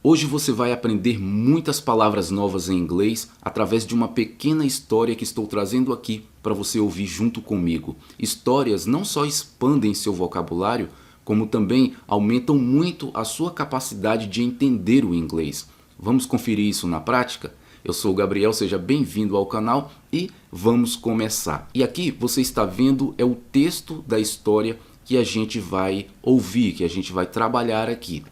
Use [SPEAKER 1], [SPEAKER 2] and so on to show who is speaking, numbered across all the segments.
[SPEAKER 1] Hoje você vai aprender muitas palavras novas em inglês através de uma pequena história que estou trazendo aqui para você ouvir junto comigo. Histórias não só expandem seu vocabulário, como também aumentam muito a sua capacidade de entender o inglês. Vamos conferir isso na prática? Eu sou o Gabriel, seja bem-vindo ao canal e vamos começar. E aqui você está vendo o texto da história que a gente vai ouvir, que a gente vai trabalhar aqui.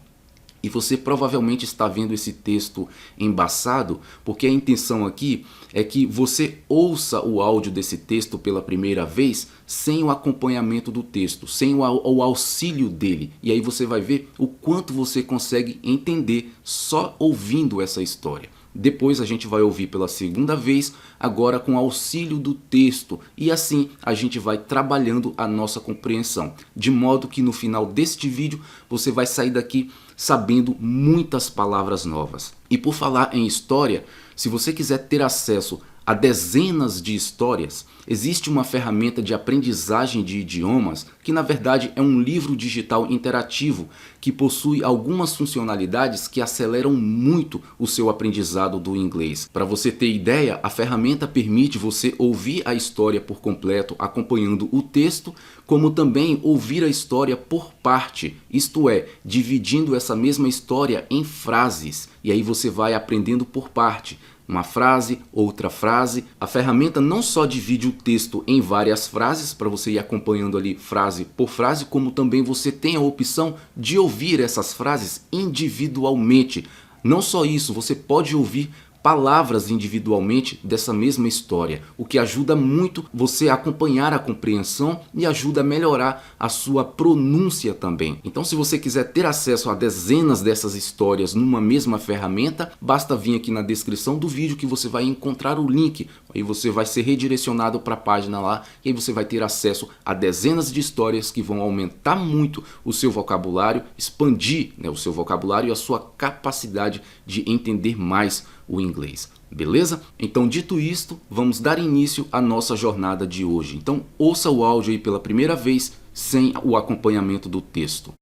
[SPEAKER 1] E você provavelmente está vendo esse texto embaçado, porque a intenção aqui é que você ouça o áudio desse texto pela primeira vez sem o acompanhamento do texto, sem o auxílio dele. E aí você vai ver o quanto você consegue entender só ouvindo essa história. Depois a gente vai ouvir pela segunda vez, agora com auxílio do texto. E assim a gente vai trabalhando a nossa compreensão. De modo que no final deste vídeo você vai sair daqui sabendo muitas palavras novas. E por falar em história, se você quiser ter acesso a dezenas de histórias, existe uma ferramenta de aprendizagem de idiomas que na verdade é um livro digital interativo que possui algumas funcionalidades que aceleram muito o seu aprendizado do inglês. Para você ter ideia, a ferramenta permite você ouvir a história por completo acompanhando o texto, como também ouvir a história por parte, isto é, dividindo essa mesma história em frases, e aí você vai aprendendo por parte. Uma frase, outra frase. A ferramenta não só divide o texto em várias frases para você ir acompanhando ali frase por frase, como também você tem a opção de ouvir essas frases individualmente. Não só isso, você pode ouvir palavras individualmente dessa mesma história, o que ajuda muito você a acompanhar a compreensão e ajuda a melhorar a sua pronúncia também. Então, se você quiser ter acesso a dezenas dessas histórias numa mesma ferramenta, basta vir aqui na descrição do vídeo que você vai encontrar o link. Aí você vai ser redirecionado para a página lá e aí você vai ter acesso a dezenas de histórias que vão aumentar muito o seu vocabulário, expandir, o seu vocabulário e a sua capacidade de entender mais o inglês. Beleza? Então, dito isto, vamos dar início à nossa jornada de hoje. Então, ouça o áudio aí pela primeira vez sem o acompanhamento do texto.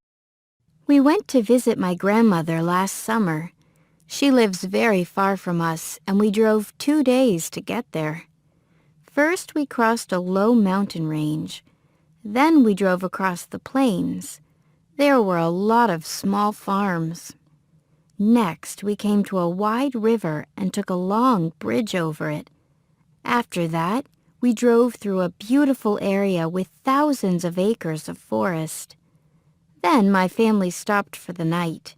[SPEAKER 2] We went to visit my grandmother last summer. She lives very far from us, and we drove 2 days to get there. First, we crossed a low mountain range. Then we drove across the plains. There were a lot of small farms. Next, we came to a wide river and took a long bridge over it. After that, we drove through a beautiful area with thousands of acres of forest. Then my family stopped for the night.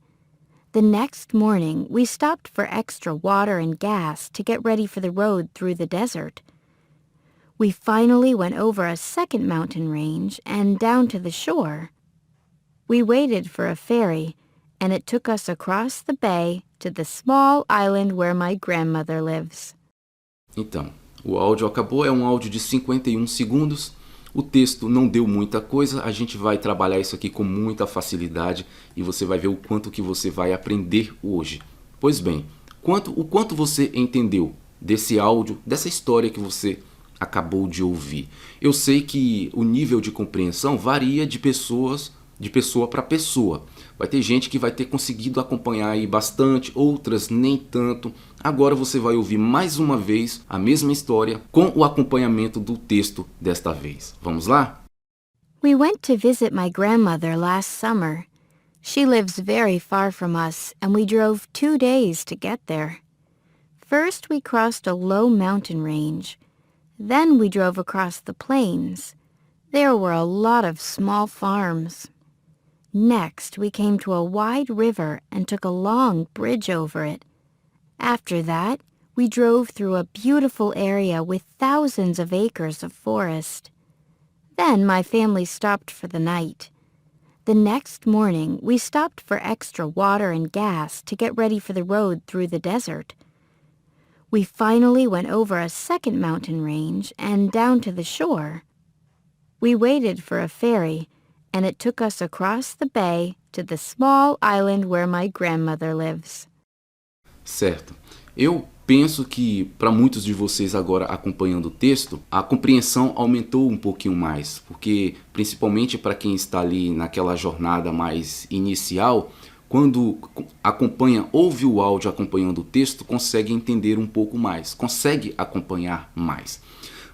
[SPEAKER 2] The next morning, we stopped for extra water and gas to get ready for the road through the desert. We finally went over a second mountain range and down to the shore. We waited for a ferry, and it took us across the bay to the small island where my grandmother lives.
[SPEAKER 1] Então, o áudio acabou, é um áudio de 51 segundos. O texto não deu muita coisa, a gente vai trabalhar isso aqui com muita facilidade e você vai ver o quanto que você vai aprender hoje. Pois bem, o quanto você entendeu desse áudio, dessa história que você acabou de ouvir? Eu sei que o nível de compreensão varia de pessoa para pessoa. Vai ter gente que vai ter conseguido acompanhar aí bastante, outras nem tanto. Agora você vai ouvir mais uma vez a mesma história com o acompanhamento do texto desta vez. Vamos lá?
[SPEAKER 2] We went to visit my grandmother last summer. She lives very far from us, and we drove 2 days to get there. First, we crossed a low mountain range. Then we drove across the plains. There were a lot of small farms. Next, we came to a wide river and took a long bridge over it. After that, we drove through a beautiful area with thousands of acres of forest. Then my family stopped for the night. The next morning, we stopped for extra water and gas to get ready for the road through the desert. We finally went over a second mountain range and down to the shore. We waited for a ferry, and it took us across the bay to the small island where my grandmother lives.
[SPEAKER 1] Certo. Eu penso que para muitos de vocês agora acompanhando o texto, a compreensão aumentou um pouquinho mais, porque principalmente para quem está ali naquela jornada mais inicial, quando ouve o áudio acompanhando o texto, consegue entender um pouco mais, consegue acompanhar mais.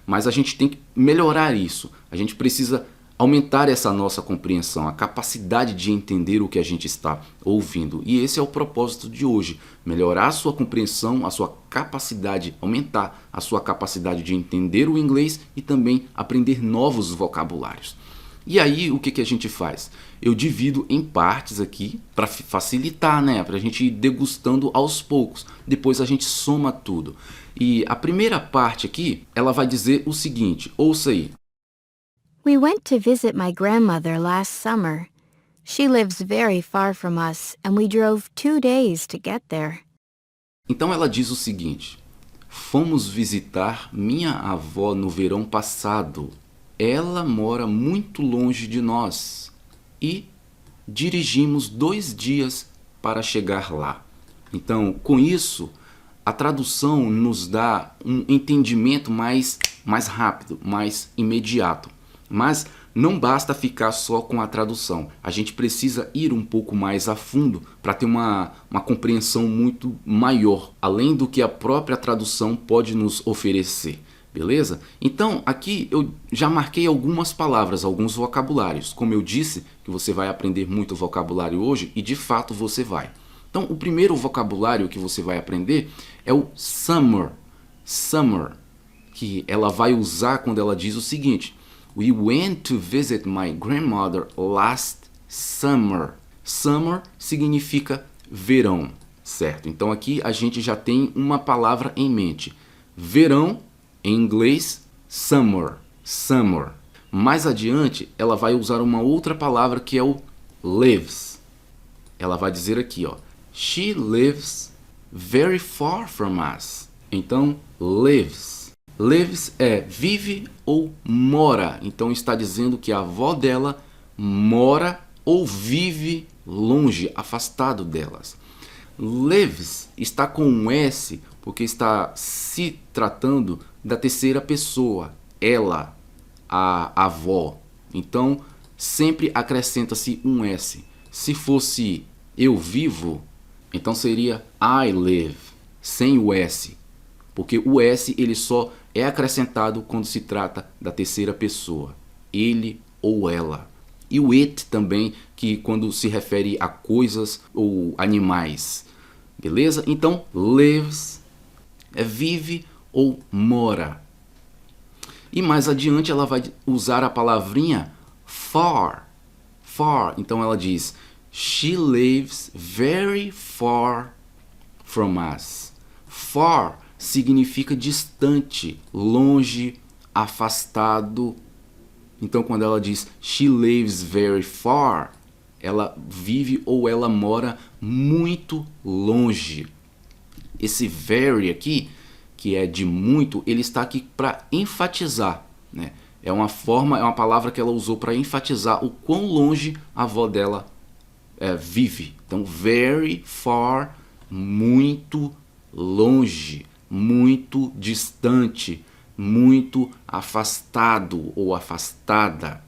[SPEAKER 1] Mas a gente tem que melhorar isso, a gente precisa aumentar essa nossa compreensão, a capacidade de entender o que a gente está ouvindo. E esse é o propósito de hoje, melhorar a sua compreensão, a sua capacidade, aumentar a sua capacidade de entender o inglês e também aprender novos vocabulários. E aí o que a gente faz? Eu divido em partes aqui para facilitar, né? Para a gente ir degustando aos poucos. Depois a gente soma tudo. E a primeira parte aqui, ela vai dizer o seguinte, ouça aí.
[SPEAKER 2] We went to visit my grandmother last summer. She lives very far from us, and we drove 2 days to get there.
[SPEAKER 1] Então ela diz o seguinte, fomos visitar minha avó no verão passado. Ela mora muito longe de nós e dirigimos 2 dias para chegar lá. Então, com isso, a tradução nos dá um entendimento mais rápido, mais imediato. Mas não basta ficar só com a tradução. A gente precisa ir um pouco mais a fundo para ter uma compreensão muito maior, além do que a própria tradução pode nos oferecer. Beleza? Então, aqui eu já marquei algumas palavras, alguns vocabulários. Como eu disse, que você vai aprender muito vocabulário hoje, e de fato você vai. Então, o primeiro vocabulário que você vai aprender é o summer. Summer, que ela vai usar quando ela diz o seguinte: We went to visit my grandmother last summer. Summer significa verão, certo? Então, aqui a gente já tem uma palavra em mente. Verão, em inglês, summer, summer. Mais adiante, ela vai usar uma outra palavra que é o lives. Ela vai dizer aqui, ó, she lives very far from us. Então, lives. Lives é vive ou mora. Então, está dizendo que a avó dela mora ou vive longe, afastado delas. Lives está com um S porque está se tratando da terceira pessoa, ela, a avó. Então, sempre acrescenta-se um S. Se fosse eu vivo, então seria I live, sem o S. Porque o S ele só é acrescentado quando se trata da terceira pessoa, ele ou ela. E o it também, que quando se refere a coisas ou animais. Beleza? Então, lives é vive ou mora. E mais adiante ela vai usar a palavrinha far. Far. Então ela diz, she lives very far from us. Far significa distante, longe, afastado. Então quando ela diz she lives very far, ela vive ou ela mora muito longe. Esse very aqui, que é de muito, ele está aqui para enfatizar, né? É uma palavra que ela usou para enfatizar o quão longe a avó dela vive. Então, very far, muito longe, muito distante, muito afastado ou afastada.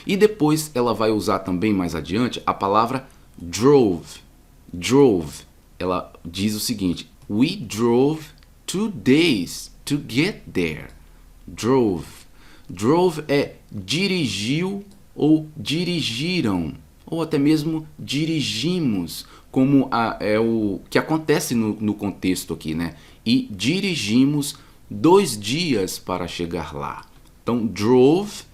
[SPEAKER 1] E depois ela vai usar também mais adiante a palavra drove. Drove. Ela diz o seguinte, we drove 2 days to get there. Drove. Drove é dirigiu ou dirigiram, ou até mesmo dirigimos, como é o que acontece no contexto aqui, né? E dirigimos 2 dias para chegar lá. Então, drove,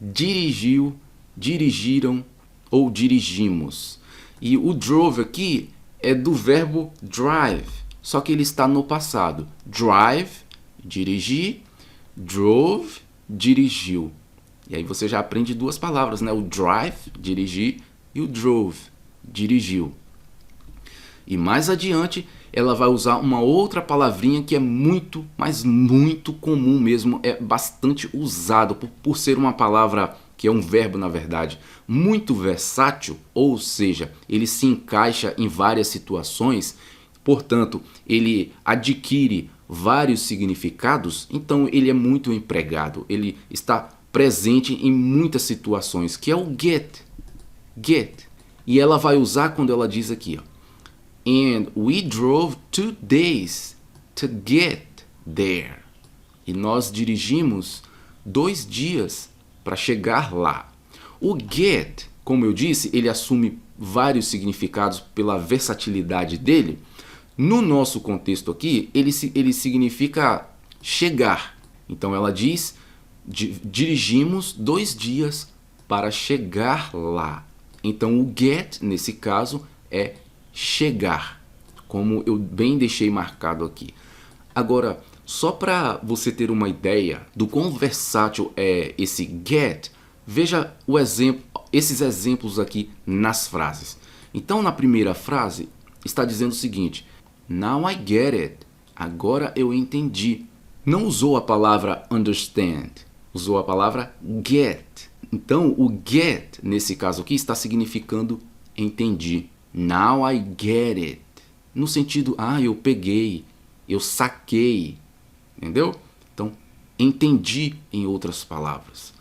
[SPEAKER 1] dirigiu, dirigiram ou dirigimos. E o drove aqui é do verbo drive, só que ele está no passado. Drive, dirigir, drove, dirigiu. E aí você já aprende 2 palavras, né? O drive, dirigir, e o drove, dirigiu. E mais adiante, ela vai usar uma outra palavrinha que é muito, mas muito comum mesmo, é bastante usado por ser uma palavra que é um verbo na verdade, muito versátil, ou seja, ele se encaixa em várias situações, portanto, ele adquire vários significados, então ele é muito empregado, ele está presente em muitas situações, que é o get. Get. E ela vai usar quando ela diz aqui, ó, and we drove 2 days to get there. E nós dirigimos 2 dias para chegar lá. O get, como eu disse, ele assume vários significados pela versatilidade dele. No nosso contexto aqui, ele significa chegar. Então ela diz, dirigimos 2 dias para chegar lá. Então o get, nesse caso, é chegar, como eu bem deixei marcado aqui. Agora, só para você ter uma ideia do quão versátil é esse get, veja esses exemplos aqui nas frases. Então, na primeira frase, está dizendo o seguinte: Now I get it. Agora eu entendi. Não usou a palavra understand, usou a palavra get. Então, o get, nesse caso aqui, está significando entendi. Now I get it. No sentido, eu peguei, eu saquei. Entendeu? Então, entendi em outras palavras.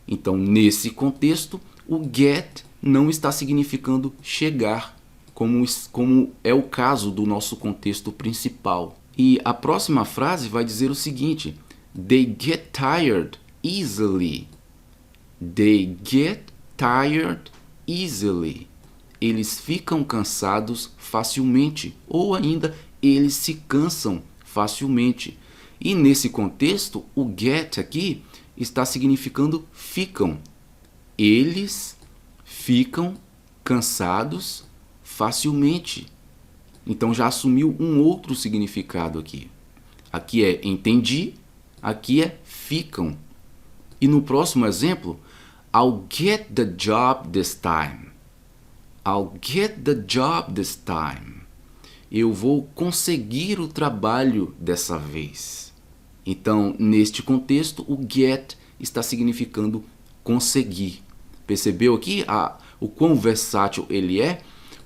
[SPEAKER 1] Então, nesse contexto, o get não está significando chegar, como é o caso do nosso contexto principal. E a próxima frase vai dizer o seguinte: They get tired easily. They get tired easily. Eles ficam cansados facilmente, ou ainda eles se cansam facilmente. E nesse contexto, o get aqui está significando ficam. Eles ficam cansados facilmente. Então já assumiu um outro significado aqui. Aqui é entendi, aqui é ficam. E no próximo exemplo, I'll get the job this time. I'll get the job this time. Eu vou conseguir o trabalho dessa vez. Então, neste contexto, o get está significando conseguir. Percebeu aqui o quão versátil ele é?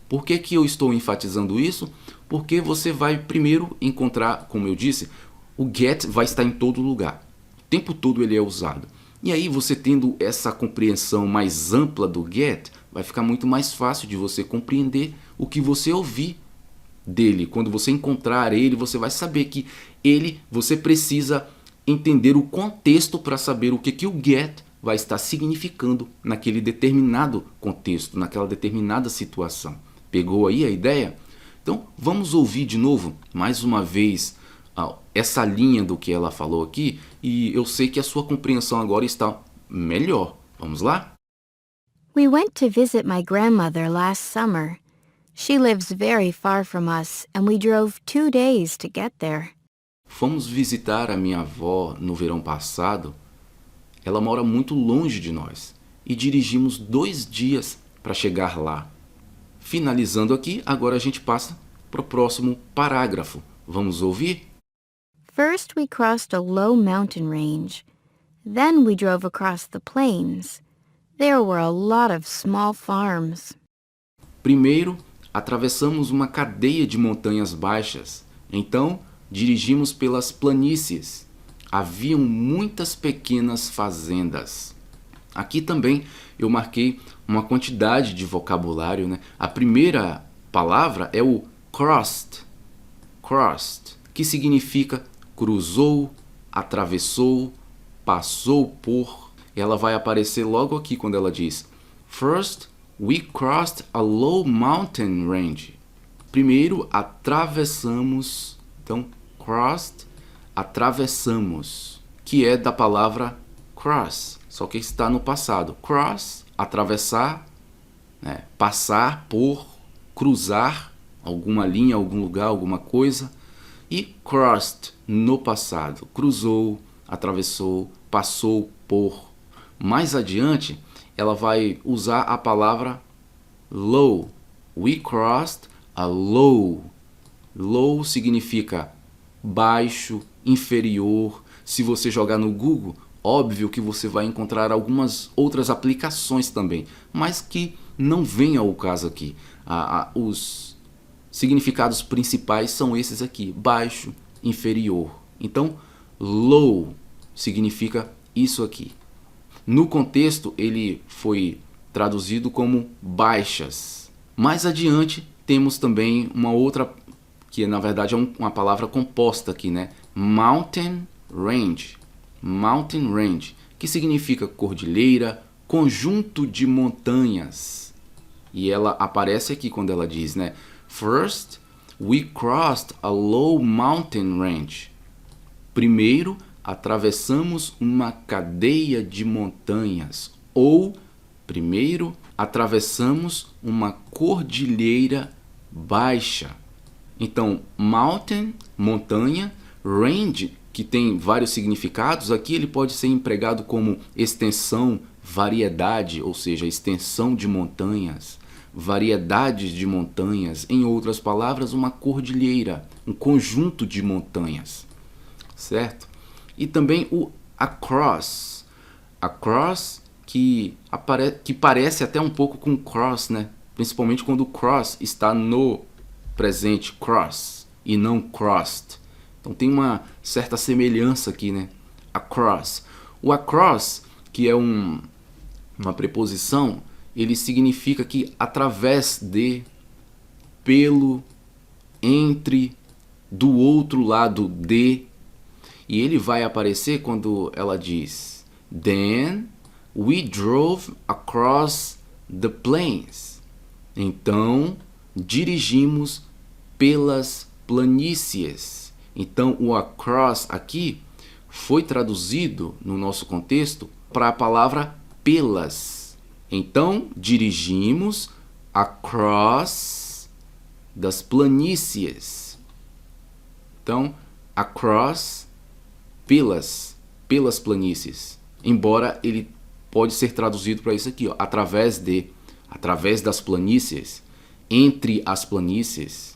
[SPEAKER 1] Por que eu estou enfatizando isso? Porque você vai primeiro encontrar, como eu disse, o get vai estar em todo lugar. O tempo todo ele é usado. E aí você tendo essa compreensão mais ampla do get, vai ficar muito mais fácil de você compreender o que você ouvir dele. Quando você encontrar ele, você vai saber que você precisa entender o contexto para saber o que o get vai estar significando naquele determinado contexto, naquela determinada situação. Pegou aí a ideia? Então, vamos ouvir de novo, mais uma vez, essa linha do que ela falou aqui, e eu sei que a sua compreensão agora está melhor. Vamos lá?
[SPEAKER 2] We went to visit my grandmother last summer. She lives very far from us, and we drove 2 days to get there.
[SPEAKER 1] Fomos visitar a minha avó no verão passado. Ela mora muito longe de nós e dirigimos 2 dias para chegar lá. Finalizando aqui, agora a gente passa para o próximo parágrafo. Vamos ouvir?
[SPEAKER 2] First we crossed a low mountain range. Then we drove across the plains. There were a lot of small farms.
[SPEAKER 1] Primeiro, atravessamos uma cadeia de montanhas baixas. Então, dirigimos pelas planícies. Haviam muitas pequenas fazendas. Aqui também eu marquei uma quantidade de vocabulário, né? A primeira palavra é o crossed. Crossed, que significa cruzou, atravessou, passou por. Ela vai aparecer logo aqui quando ela diz First, we crossed a low mountain range. Primeiro, atravessamos. Então, crossed, atravessamos, que é da palavra cross, só que está no passado. Cross, atravessar, né? Passar por, cruzar alguma linha, algum lugar, alguma coisa. E crossed, no passado, cruzou, atravessou, passou por. Mais adiante, ela vai usar a palavra low. We crossed a low. Low significa baixo, inferior. Se você jogar no Google, óbvio que você vai encontrar algumas outras aplicações também, mas que não vem ao caso aqui. Os significados principais são esses aqui: baixo, inferior. Então, low significa isso aqui. No contexto, ele foi traduzido como baixas. Mais adiante temos também uma outra, que na verdade é uma palavra composta aqui, né? Mountain Range. Mountain Range, que significa cordilheira, conjunto de montanhas. E ela aparece aqui quando ela diz, né? First, we crossed a low mountain range. Primeiro, atravessamos uma cadeia de montanhas. Ou, primeiro, atravessamos uma cordilheira baixa. Então, mountain, montanha, range, que tem vários significados, aqui ele pode ser empregado como extensão, variedade, ou seja, extensão de montanhas, variedades de montanhas, em outras palavras, uma cordilheira, um conjunto de montanhas, certo? E também o across, across que parece até um pouco com cross, né? Principalmente quando o cross está no presente, cross, e não crossed. Então tem uma certa semelhança aqui, né? Across. O across, que é uma preposição, ele significa que através de, pelo, entre, do outro lado de. E ele vai aparecer quando ela diz: Then we drove across the plains. Então dirigimos pelas planícies. Então o across aqui foi traduzido no nosso contexto para a palavra pelas. Então dirigimos across das planícies. Então across, pelas planícies. Embora ele pode ser traduzido para isso aqui, ó, através das planícies, entre as planícies.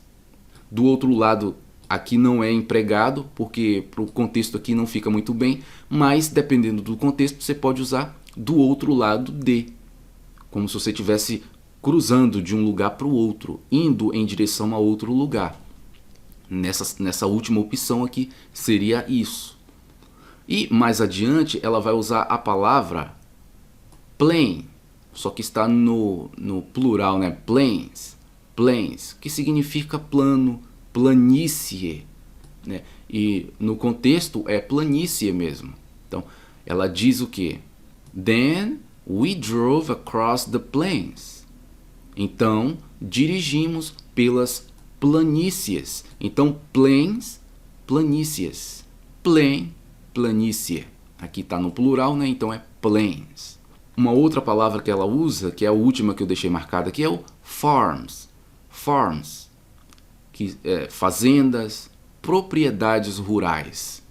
[SPEAKER 1] Do outro lado, aqui não é empregado, porque para o contexto aqui não fica muito bem, mas dependendo do contexto, você pode usar do outro lado de, como se você estivesse cruzando de um lugar para o outro, indo em direção a outro lugar. Nessa última opção aqui seria isso. E mais adiante ela vai usar a palavra plain, só que está no plural, né? Plains, que significa plano, planície, né? E no contexto é planície mesmo. Então ela diz o que? Then we drove across the plains. Então dirigimos pelas planícies. Então plains, planícies. Plain, planície. Aqui está no plural, né? Então é plains. Uma outra palavra que ela usa, que é a última que eu deixei marcada aqui, é o farms. Farms, que é fazendas, propriedades rurais.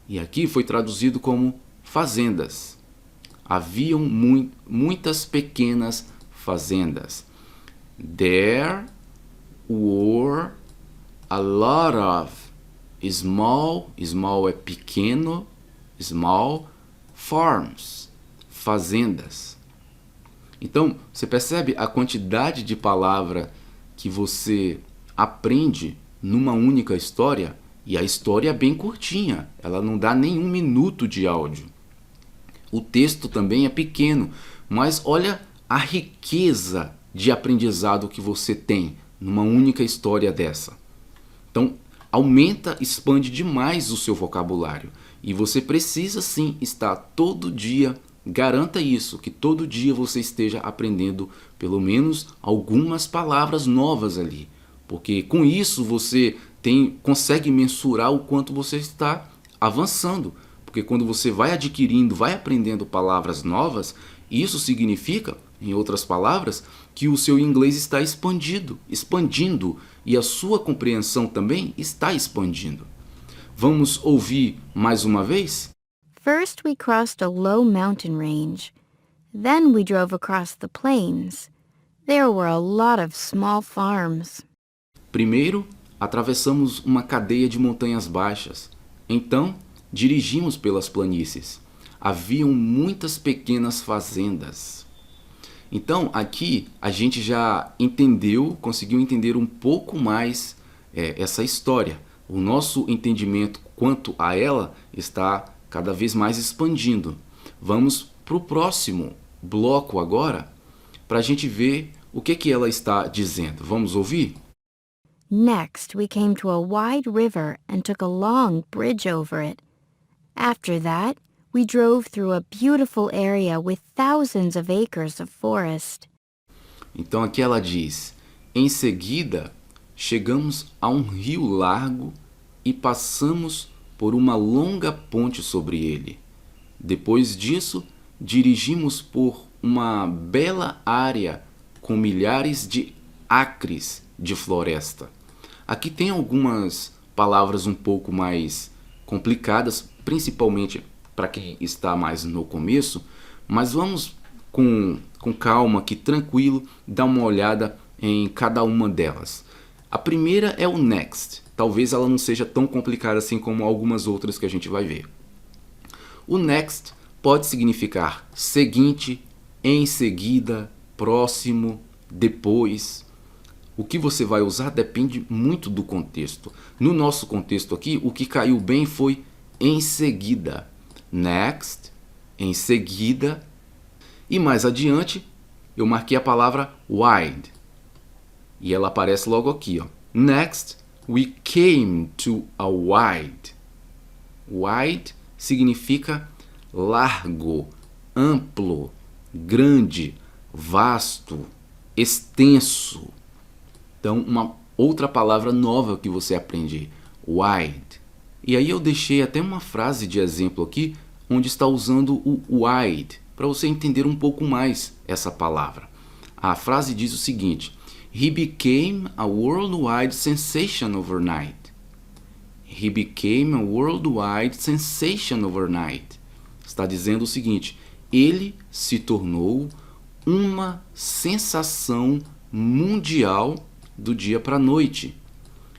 [SPEAKER 1] E aqui foi traduzido como fazendas. Haviam muitas pequenas fazendas. There were a lot of small é pequeno, small, farms, fazendas. Então, você percebe a quantidade de palavra que você aprende numa única história? E a história é bem curtinha, ela não dá nem 1 minuto de áudio. O texto também é pequeno, mas olha a riqueza de aprendizado que você tem numa única história dessa. Então, aumenta, expande demais o seu vocabulário. E você precisa sim estar todo dia, garanta isso, que todo dia você esteja aprendendo pelo menos algumas palavras novas ali. Porque com isso você consegue mensurar o quanto você está avançando. Porque quando você vai adquirindo, vai aprendendo palavras novas, isso significa, em outras palavras, que o seu inglês está expandindo, e a sua compreensão também está expandindo. Vamos ouvir mais uma vez?
[SPEAKER 2] First we crossed a low mountain range. Then we drove across the plains. There were a lot of small farms.
[SPEAKER 1] Primeiro, atravessamos uma cadeia de montanhas baixas. Então, dirigimos pelas planícies. Haviam muitas pequenas fazendas. Então, aqui a gente já conseguiu entender um pouco mais essa história. O nosso entendimento quanto a ela está cada vez mais expandindo. Vamos para o próximo bloco agora, para a gente ver O que ela está dizendo? Vamos ouvir?
[SPEAKER 2] Next, we came to a wide river and took a long bridge over it. After that, we drove through a beautiful area with thousands of acres of forest.
[SPEAKER 1] Então aqui ela diz: em seguida, chegamos a um rio largo e passamos por uma longa ponte sobre ele. Depois disso, dirigimos por uma bela área com milhares de acres de floresta. Aqui tem algumas palavras um pouco mais complicadas, principalmente para quem está mais no começo, mas vamos com calma aqui, tranquilo, dar uma olhada em cada uma delas. A primeira é o next. Talvez ela não seja tão complicada assim como algumas outras que a gente vai ver. O next pode significar seguinte, em seguida, próximo, depois. O que você vai usar depende muito do contexto. No nosso contexto aqui, o que caiu bem foi em seguida. Next, em seguida. E mais adiante, eu marquei a palavra wide. E ela aparece logo aqui, ó. Next, we came to a wide. Wide significa largo, amplo, grande, vasto, extenso. Então, uma outra palavra nova que você aprende, wide. E aí eu deixei até uma frase de exemplo aqui, onde está usando o wide, para você entender um pouco mais essa palavra. A frase diz o seguinte: He became a worldwide sensation overnight. He became a worldwide sensation overnight. Está dizendo o seguinte: ele se tornou uma sensação mundial do dia para a noite.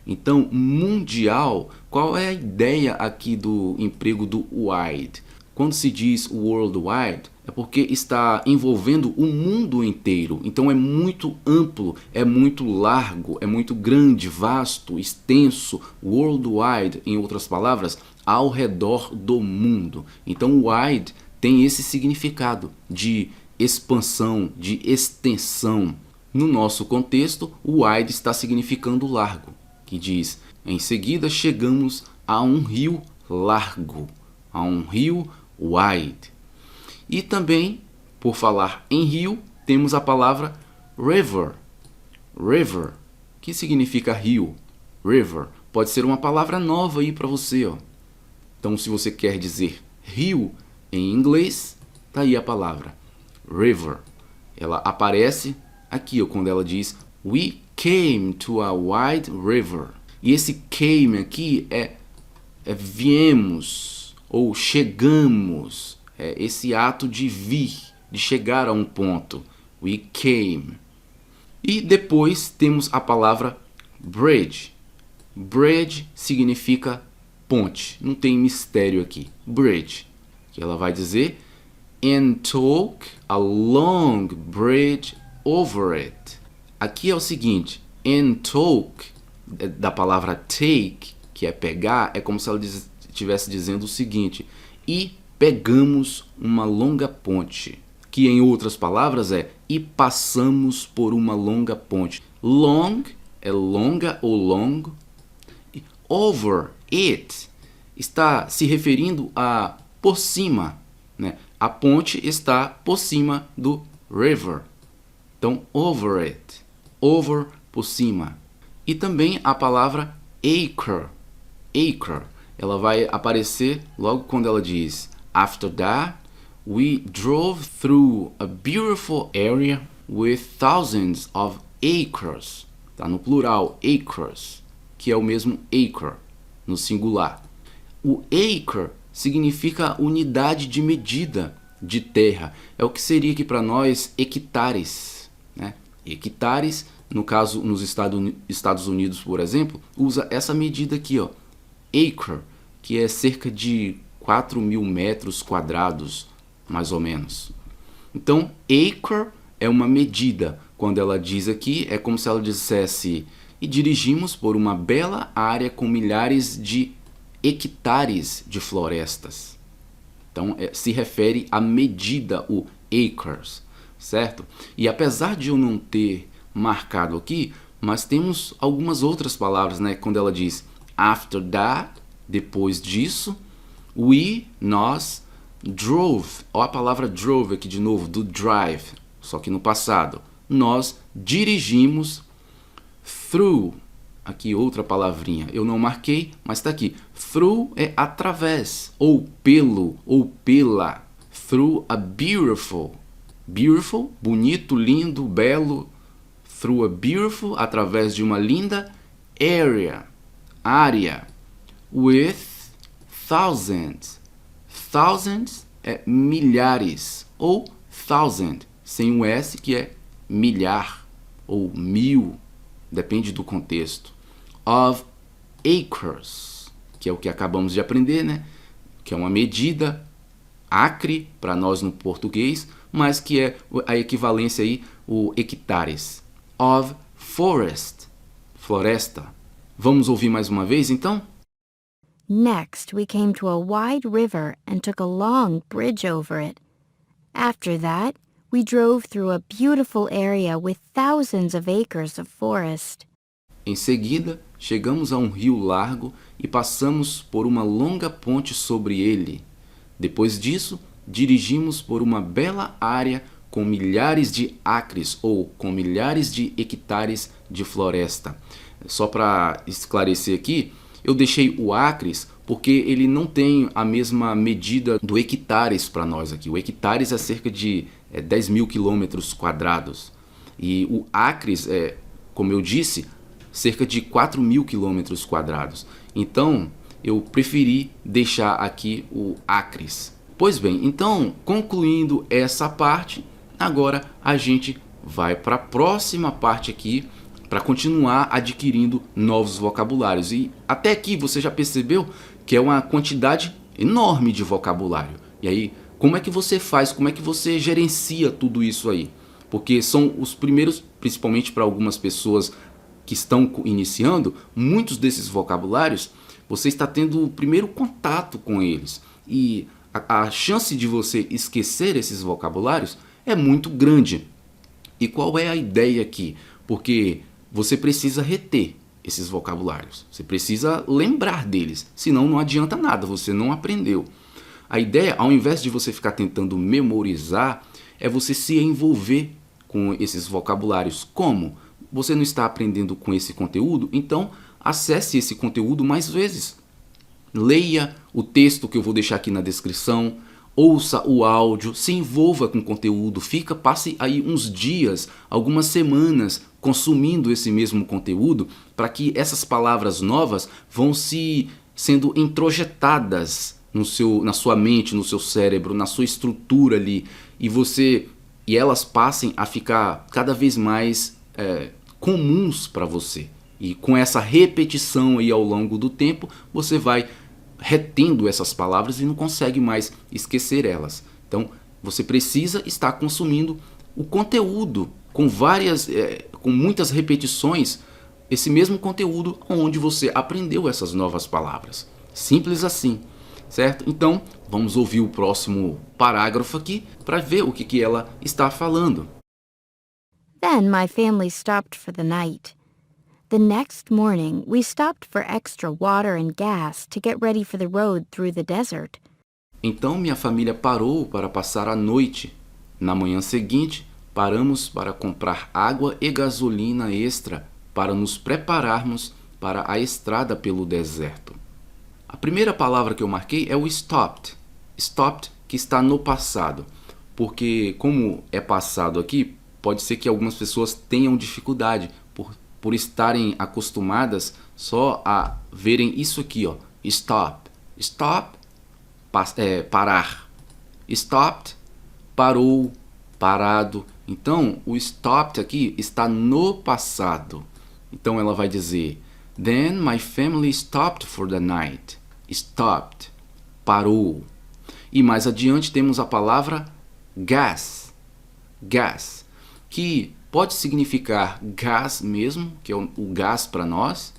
[SPEAKER 1] Então, mundial, qual é a ideia aqui do emprego do wide? Quando se diz worldwide, é porque está envolvendo o mundo inteiro. Então é muito amplo, é muito largo, é muito grande, vasto, extenso. Worldwide, em outras palavras, ao redor do mundo. Então wide tem esse significado de expansão, de extensão. No nosso contexto, o wide está significando largo, que diz: em seguida chegamos a um rio largo, a um rio wide. E também, por falar em rio, temos a palavra river. River, que significa rio. River pode ser uma palavra nova aí para você, ó. Então, se você quer dizer rio em inglês, tá aí a palavra river. Ela aparece aqui, ó, quando ela diz we came to a wide river. E esse came aqui é viemos ou chegamos. É esse ato de vir, de chegar a um ponto. We came. E depois temos a palavra bridge. Bridge significa ponte. Não tem mistério aqui. Bridge. Que ela vai dizer and took a long bridge over it. Aqui é o seguinte, and took, da palavra take, que é pegar, é como se ela estivesse dizendo o seguinte: e pegamos uma longa ponte, que em outras palavras é e passamos por uma longa ponte. Long é longa ou longo. E over it está se referindo a por cima, né? A ponte está por cima do river. Então, over it. Over, por cima. E também a palavra acre. Acre. Ela vai aparecer logo quando ela diz after that, we drove through a beautiful area with thousands of acres. Tá no plural, acres, que é o mesmo acre, no singular. O acre significa unidade de medida de terra. É o que seria aqui para nós hectares, né? Hectares, no caso, nos Estados Unidos, por exemplo, usa essa medida aqui, ó, acre, que é cerca de 4.000 metros quadrados, mais ou menos. Então, acre é uma medida. Quando ela diz aqui, é como se ela dissesse: e dirigimos por uma bela área com milhares de hectares de florestas. Então, se refere à medida, o acres. certo? E apesar de eu não ter marcado aqui, mas temos algumas outras palavras, né? Quando ela diz after that, depois disso, nós, drove, ó a palavra drove aqui de novo, do drive, só que no passado. Nós dirigimos through, aqui outra palavrinha, eu não marquei, mas está aqui. Through é através, ou pelo, ou pela. Through a beautiful, beautiful, bonito, lindo, belo. Through a beautiful, através de uma linda área. With thousands. Thousands é milhares, ou thousand, sem o S, que é milhar, ou mil, depende do contexto. Of acres, que é o que acabamos de aprender, né? Que é uma medida, acre, para nós no português, mas que é a equivalência aí, o hectares. Of forest, floresta. Vamos ouvir mais uma vez, então?
[SPEAKER 2] Next, we came to a wide river and took a long bridge over it. After that, we drove through a beautiful area with thousands of acres of forest.
[SPEAKER 1] Em seguida, chegamos a um rio largo e passamos por uma longa ponte sobre ele. Depois disso, dirigimos por uma bela área com milhares de acres ou com milhares de hectares de floresta. Só para esclarecer aqui, eu deixei o acres porque ele não tem a mesma medida do hectares para nós aqui. O hectares é cerca de 10 mil quilômetros quadrados. E o acres é, como eu disse, cerca de 4 mil quilômetros quadrados. Então, eu preferi deixar aqui o acres. Pois bem, então, concluindo essa parte, agora a gente vai para a próxima parte aqui, para continuar adquirindo novos vocabulários. E até aqui você já percebeu que é uma quantidade enorme de vocabulário. E aí, como é que você faz? Como é que você gerencia tudo isso aí? Porque são os primeiros, principalmente para algumas pessoas que estão iniciando, muitos desses vocabulários, você está tendo o primeiro contato com eles. E a chance de você esquecer esses vocabulários é muito grande. E qual é a ideia aqui? Porque você precisa reter esses vocabulários. Você precisa lembrar deles, senão não adianta nada, você não aprendeu. A ideia, ao invés de você ficar tentando memorizar, é você se envolver com esses vocabulários. Como? Você não está aprendendo com esse conteúdo? Então, acesse esse conteúdo mais vezes. Leia o texto que eu vou deixar aqui na descrição, ouça o áudio, se envolva com o conteúdo, passe aí uns dias, algumas semanas consumindo esse mesmo conteúdo, para que essas palavras novas vão sendo introjetadas na sua mente, no seu cérebro, na sua estrutura ali, e elas passem a ficar cada vez mais comuns para você. E com essa repetição aí ao longo do tempo, você vai retendo essas palavras e não consegue mais esquecer elas. Então, você precisa estar consumindo o conteúdo com muitas repetições, esse mesmo conteúdo onde você aprendeu essas novas palavras. Simples assim, certo? Então, vamos ouvir o próximo parágrafo aqui para ver o que ela está falando.
[SPEAKER 2] Then my family stopped for the night. The next morning, we stopped for extra water and gas to get ready for the road through the desert.
[SPEAKER 1] Então minha família parou para passar a noite. Na manhã seguinte, paramos para comprar água e gasolina extra para nos prepararmos para a estrada pelo deserto. A primeira palavra que eu marquei é o stopped. Stopped, que está no passado. Porque como é passado aqui, pode ser que algumas pessoas tenham dificuldade por estarem acostumadas só a verem isso aqui, ó, stop. Stop, parar. Stopped, parou, parado. Então, o stopped aqui está no passado. Então, ela vai dizer, then my family stopped for the night. Stopped, parou. E mais adiante temos a palavra gas. Gas, que pode significar gás mesmo, que é o gás para nós,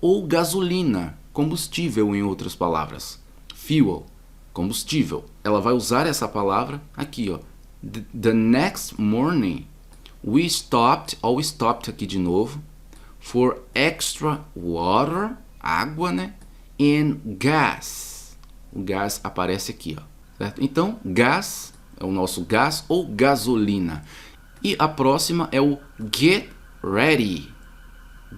[SPEAKER 1] ou gasolina, combustível em outras palavras. Fuel, combustível. Ela vai usar essa palavra aqui, ó, The next morning, we stopped, ou stopped aqui de novo, for extra water, água, né? And gas. O gás aparece aqui, ó, certo? Então, gas é o nosso gás ou gasolina. E a próxima é o get ready.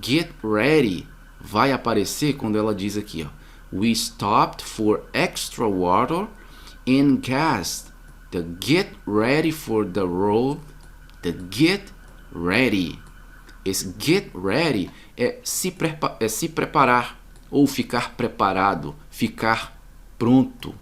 [SPEAKER 1] Get ready vai aparecer quando ela diz aqui, ó, we stopped for extra water and gas. The get ready for the road. The get ready. Esse get ready é se preparar ou ficar preparado, ficar pronto.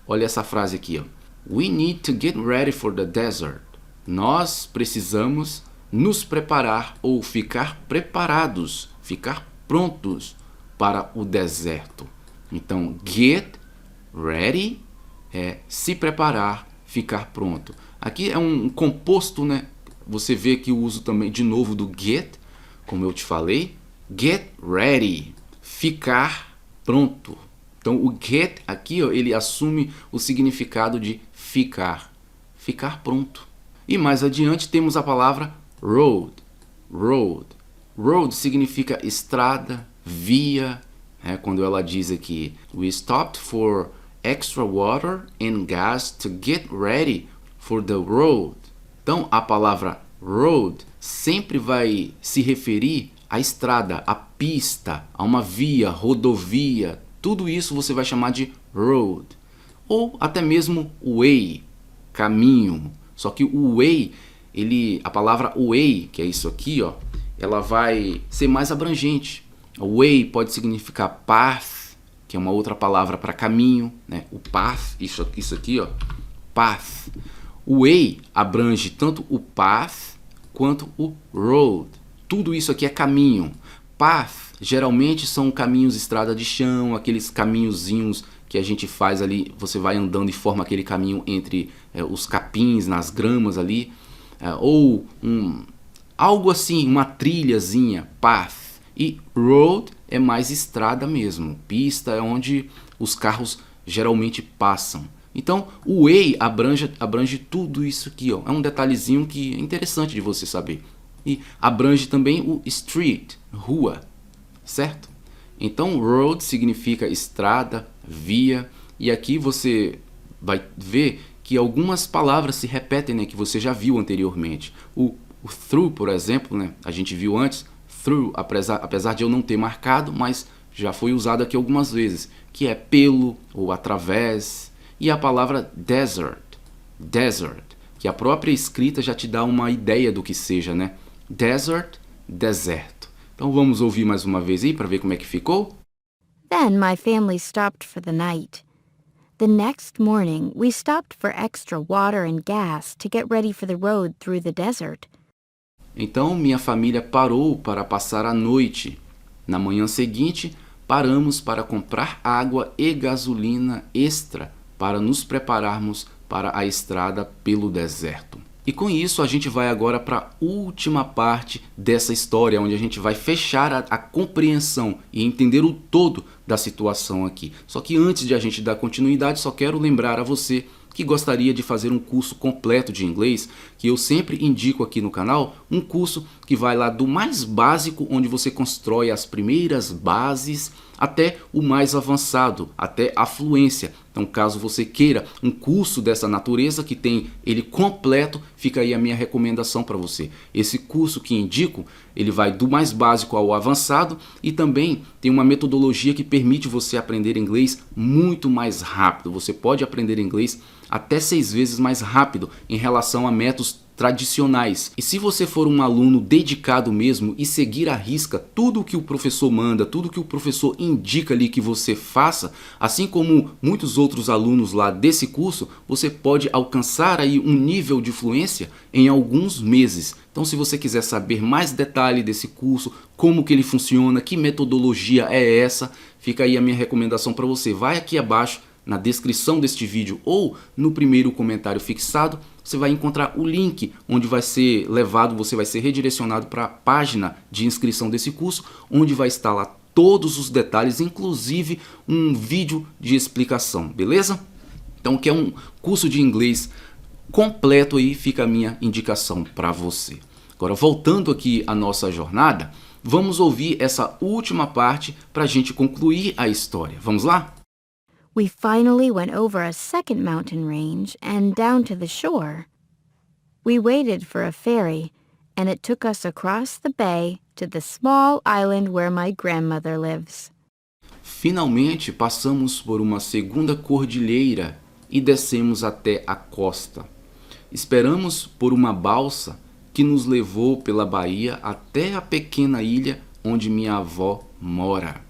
[SPEAKER 1] Olha essa frase aqui, ó. We need to get ready for the desert. Nós precisamos nos preparar ou ficar preparados, ficar prontos para o deserto. Então, get ready é se preparar, ficar pronto. Aqui é um composto, né? Você vê que o uso também de novo do get, como eu te falei. Get ready, ficar pronto. Então, o get aqui, ó, ele assume o significado de ficar pronto. E mais adiante temos a palavra road. Road. Road significa estrada, via. Quando ela diz aqui, we stopped for extra water and gas to get ready for the road. Então, a palavra road sempre vai se referir à estrada, à pista, a uma via, rodovia. Tudo isso você vai chamar de road. Ou até mesmo way, caminho. Só que o way, a palavra way, que é isso aqui, ó, ela vai ser mais abrangente. Way pode significar path, que é uma outra palavra para caminho, né? O path, isso aqui, ó, path. O way abrange tanto o path quanto o road. Tudo isso aqui é caminho. Path geralmente são caminhos estrada de chão, aqueles caminhozinhos que a gente faz ali, você vai andando e forma aquele caminho entre os capins, nas gramas ali, ou algo assim, uma trilhazinha, path. E road é mais estrada mesmo, pista é onde os carros geralmente passam. Então, o way abrange tudo isso aqui, ó. É um detalhezinho que é interessante de você saber. E abrange também o street, rua, certo? Então, road significa estrada, via. E aqui você vai ver que algumas palavras se repetem, né, que você já viu anteriormente. O through, por exemplo, né, a gente viu antes. Through, apesar de eu não ter marcado, mas já foi usado aqui algumas vezes. Que é pelo ou através. E a palavra desert, desert, que a própria escrita já te dá uma ideia do que seja, né? Desert, deserto. Então vamos ouvir mais uma vez aí para ver como é que ficou?
[SPEAKER 2] Then my family stopped for the night. The next morning, we stopped for extra water and gas to get ready for the road through the desert.
[SPEAKER 1] Então minha família parou para passar a noite. Na manhã seguinte, paramos para comprar água e gasolina extra para nos prepararmos para a estrada pelo deserto. E com isso a gente vai agora para a última parte dessa história, onde a gente vai fechar a compreensão e entender o todo da situação aqui. Só que antes de a gente dar continuidade, só quero lembrar a você que gostaria de fazer um curso completo de inglês, que eu sempre indico aqui no canal, um curso que vai lá do mais básico, onde você constrói as primeiras bases, até o mais avançado, até a fluência. Então, caso você queira um curso dessa natureza, que tem ele completo, fica aí a minha recomendação para você. Esse curso que indico, ele vai do mais básico ao avançado e também tem uma metodologia que permite você aprender inglês muito mais rápido. Você pode aprender inglês até 6 vezes mais rápido em relação a métodos tradicionais. E se você for um aluno dedicado mesmo e seguir à risca tudo que o professor manda, tudo que o professor indica ali que você faça, assim como muitos outros alunos lá desse curso, você pode alcançar aí um nível de fluência em alguns meses. Então, se você quiser saber mais detalhe desse curso, como que ele funciona, que metodologia é essa, fica aí a minha recomendação para você. Vai aqui abaixo na descrição deste vídeo ou no primeiro comentário fixado, você vai encontrar o link onde vai ser levado, você vai ser redirecionado para a página de inscrição desse curso, onde vai estar lá todos os detalhes, inclusive um vídeo de explicação, beleza? Então, quer um curso de inglês completo aí fica a minha indicação para você. Agora, voltando aqui à nossa jornada, vamos ouvir essa última parte para a gente concluir a história. Vamos lá?
[SPEAKER 2] We finally went over a second mountain range and down to the shore. We waited for a ferry, and it took us across the bay to the small island where my grandmother lives.
[SPEAKER 1] Finalmente passamos por uma segunda cordilheira e descemos até a costa. Esperamos por uma balsa que nos levou pela baía até a pequena ilha onde minha avó mora.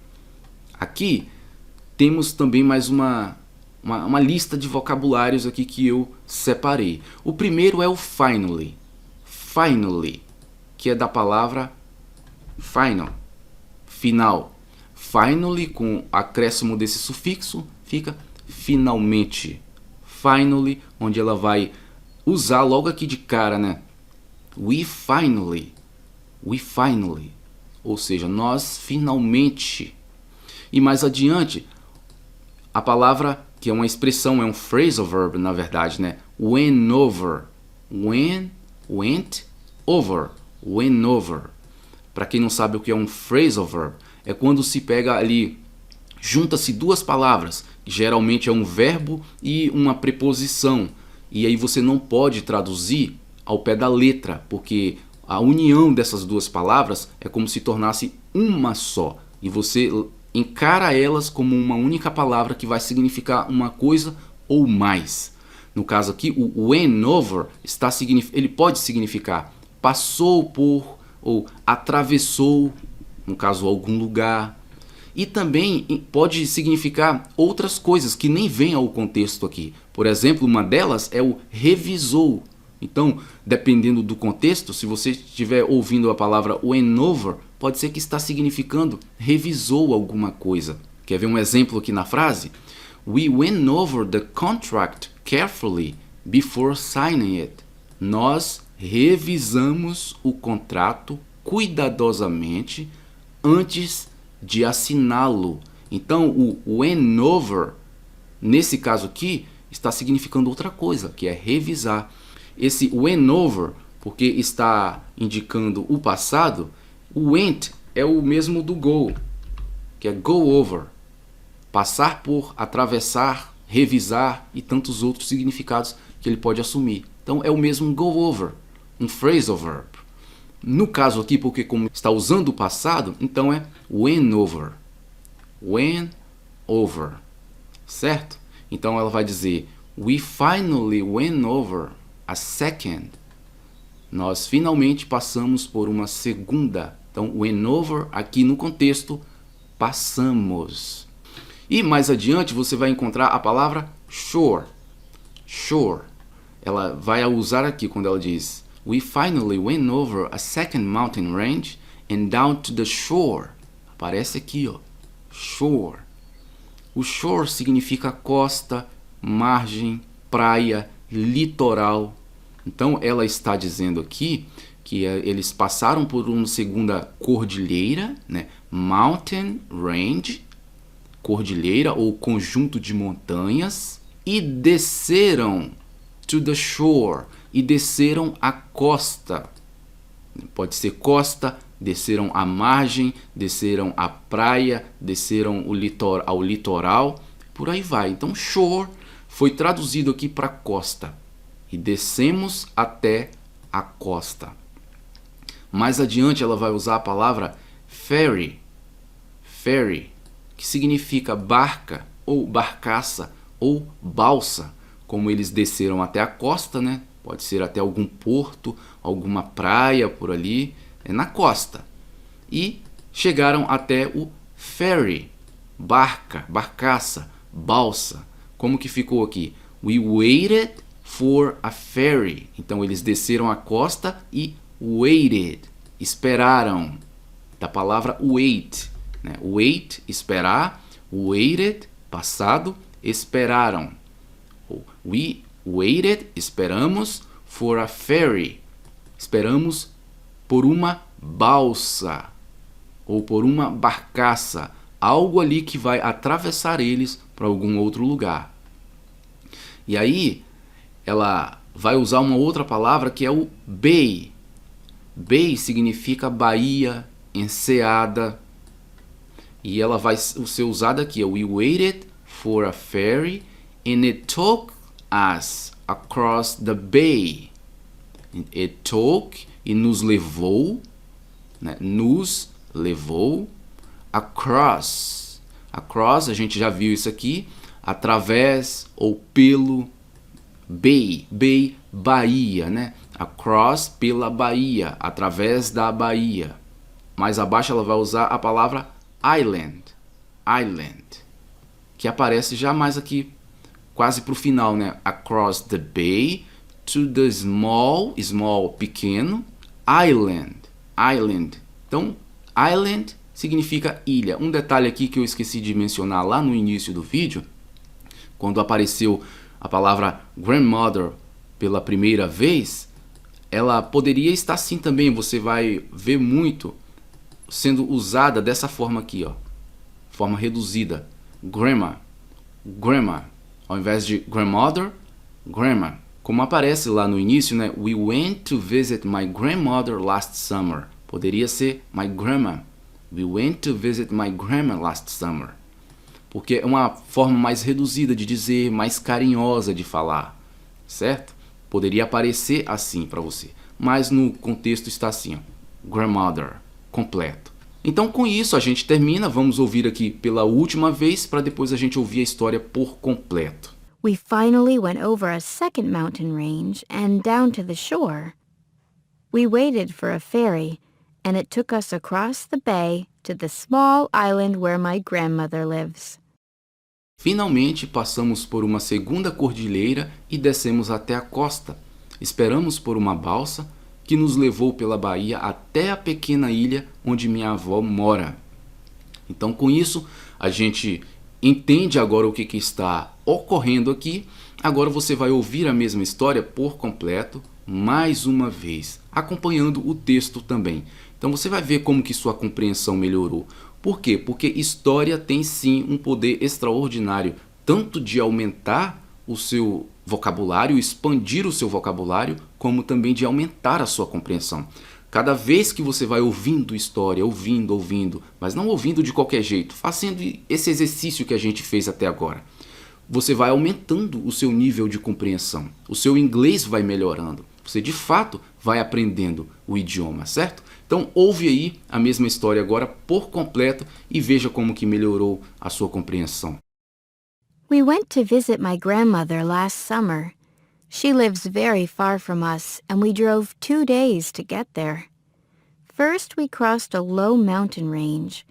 [SPEAKER 1] Aqui temos também mais uma lista de vocabulários aqui que eu separei. O primeiro é o finally. Finally, que é da palavra final, final. Finally, com acréscimo desse sufixo, fica finalmente. Finally, onde ela vai usar logo aqui de cara, né? We finally. Ou seja, nós finalmente. E mais adiante, a palavra que é uma expressão, é um phrasal verb, na verdade, né? Went over. Went over. Went over. Para quem não sabe o que é um phrasal verb, é quando se pega ali, junta-se duas palavras, que geralmente é um verbo e uma preposição. E aí você não pode traduzir ao pé da letra, porque a união dessas duas palavras é como se tornasse uma só. E você encara elas como uma única palavra que vai significar uma coisa ou mais. No caso aqui, o went over ele pode significar passou por ou atravessou, no caso, algum lugar. E também pode significar outras coisas que nem vêm ao contexto aqui. Por exemplo, uma delas é o revisou. Então, dependendo do contexto, se você estiver ouvindo a palavra went over, pode ser que está significando revisou alguma coisa. Quer ver um exemplo aqui na frase? We went over the contract carefully before signing it. Nós revisamos o contrato cuidadosamente antes de assiná-lo. Então, o went over, nesse caso aqui, está significando outra coisa, que é revisar. Esse went over, porque está indicando o passado, o went é o mesmo do go, que é go over. Passar por, atravessar, revisar e tantos outros significados que ele pode assumir. Então, é o mesmo go over, um phrasal verb. No caso aqui, porque como está usando o passado, então é went over. Went over. Certo? Então ela vai dizer we finally went over a second. Nós finalmente passamos por uma segunda. Então went over aqui no contexto passamos. E mais adiante você vai encontrar a palavra shore. Shore. Ela vai usar aqui quando ela diz we finally went over a second mountain range and down to the shore. Aparece aqui, ó. Shore. O shore significa costa, margem, praia, litoral. Então ela está dizendo aqui que eles passaram por uma segunda cordilheira, né? Mountain range, cordilheira ou conjunto de montanhas, e desceram to the shore, e desceram a costa. Pode ser costa, desceram a margem, desceram a praia, desceram ao litoral, por aí vai. Então shore foi traduzido aqui para costa. E descemos até a costa. Mais adiante ela vai usar a palavra ferry. Ferry, que significa barca, ou barcaça, ou balsa. Como eles desceram até a costa, né? Pode ser até algum porto, alguma praia por ali, na costa. E chegaram até o ferry, barca, barcaça, balsa. Como que ficou aqui? We waited for a ferry. Então eles desceram a costa e waited, esperaram. Da palavra wait, né? Wait, esperar. Waited, passado, esperaram. We waited, esperamos, for a ferry. Esperamos por uma balsa ou por uma barcaça, algo ali que vai atravessar eles para algum outro lugar. E aí ela vai usar uma outra palavra que é o bay. Bay significa baía, enseada. E ela vai ser usada aqui. We waited for a ferry and it took us across the bay. It took, e nos levou, né? Nos levou across. Across, a gente já viu isso aqui. Através ou pelo. Bay, bay, baía, né? Across, pela baía, através da baía. Mais abaixo ela vai usar a palavra island, island, que aparece já mais aqui, quase para o final, né? Across the bay to the small, small, pequeno, island, island. Então, island significa ilha. Um detalhe aqui que eu esqueci de mencionar lá no início do vídeo, quando apareceu a palavra grandmother pela primeira vez, ela poderia estar assim também, você vai ver muito sendo usada dessa forma aqui, ó, forma reduzida, grandma, grandma, ao invés de grandmother, grandma, como aparece lá no início, né? We went to visit my grandmother last summer. Poderia ser my grandma. We went to visit my grandma last summer. Porque é uma forma mais reduzida de dizer, mais carinhosa de falar, certo? Poderia aparecer assim para você, mas no contexto está assim, ó, grandmother, completo. Então com isso a gente termina, vamos ouvir aqui pela última vez para depois a gente ouvir a história por completo.
[SPEAKER 2] We finally went over a second mountain range and down to the shore. We waited for a ferry, and it took us across the bay to the small island where my grandmother lives.
[SPEAKER 1] Finalmente passamos por uma segunda cordilheira e descemos até a costa. Esperamos por uma balsa que nos levou pela baía até a pequena ilha onde minha avó mora. Então com isso a gente entende agora o que está ocorrendo aqui. Agora você vai ouvir a mesma história por completo, mais uma vez, acompanhando o texto também. Então você vai ver como que sua compreensão melhorou. Por quê? Porque história tem sim um poder extraordinário, tanto de aumentar o seu vocabulário, expandir o seu vocabulário, como também de aumentar a sua compreensão. Cada vez que você vai ouvindo história, ouvindo, mas não ouvindo de qualquer jeito, fazendo esse exercício que a gente fez até agora, você vai aumentando o seu nível de compreensão, o seu inglês vai melhorando, você de fato vai aprendendo o idioma, certo? Então ouve aí a mesma história agora por completo e veja como que melhorou a sua compreensão.
[SPEAKER 2] We went to visit my grandmother last summer. She lives very far from us, and we drove 2 days to get there. First, we crossed a low mountain range.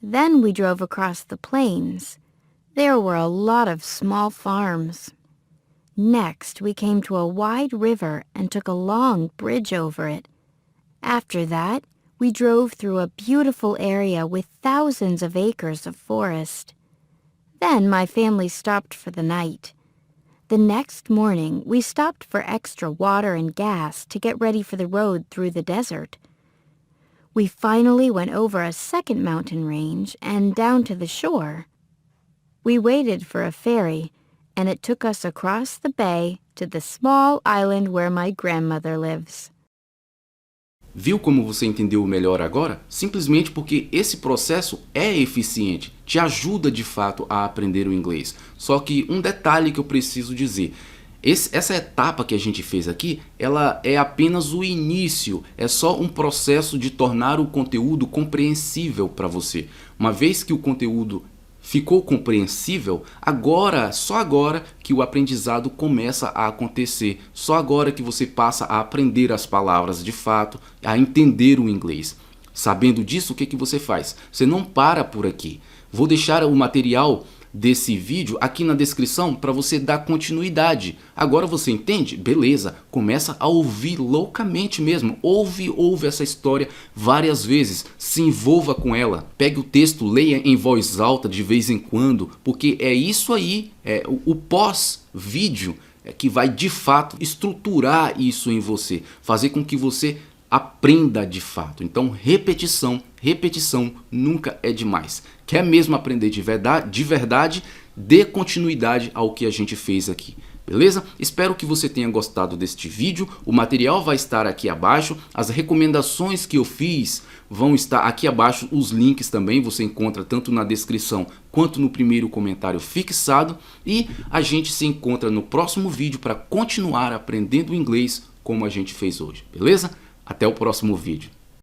[SPEAKER 2] Then we drove across the plains. There were a lot of small farms. Next, we came to a wide river and took a long bridge over it. After that, we drove through a beautiful area with thousands of acres of forest. Then my family stopped for the night. The next morning, we stopped for extra water and gas to get ready for the road through the desert. We finally went over a second mountain range and down to the shore. We waited for a ferry, and it took us across the bay to the small island where my grandmother lives.
[SPEAKER 1] Viu como você entendeu melhor agora? Simplesmente porque esse processo é eficiente, te ajuda de fato a aprender o inglês. Só que um detalhe que eu preciso dizer, essa etapa que a gente fez aqui, ela é apenas o início, é só um processo de tornar o conteúdo compreensível para você. Uma vez que o conteúdo ficou compreensível, só agora que o aprendizado começa a acontecer, só agora que você passa a aprender as palavras de fato, a entender o inglês. Sabendo disso, o que você faz? Você não para por aqui. Vou deixar o material desse vídeo aqui na descrição para você dar continuidade. Agora você entende? Beleza, começa a ouvir loucamente mesmo. Ouve essa história várias vezes, se envolva com ela. Pegue o texto, leia em voz alta de vez em quando, porque é isso aí, o pós-vídeo que vai de fato estruturar isso em você, fazer com que você aprenda de fato. Então repetição nunca é demais. Quer mesmo aprender de verdade, dê continuidade ao que a gente fez aqui. Beleza? Espero que você tenha gostado deste vídeo. O material vai estar aqui abaixo. As recomendações que eu fiz vão estar aqui abaixo. Os links também você encontra tanto na descrição quanto no primeiro comentário fixado. E a gente se encontra no próximo vídeo para continuar aprendendo inglês como a gente fez hoje. Beleza? Até o próximo vídeo.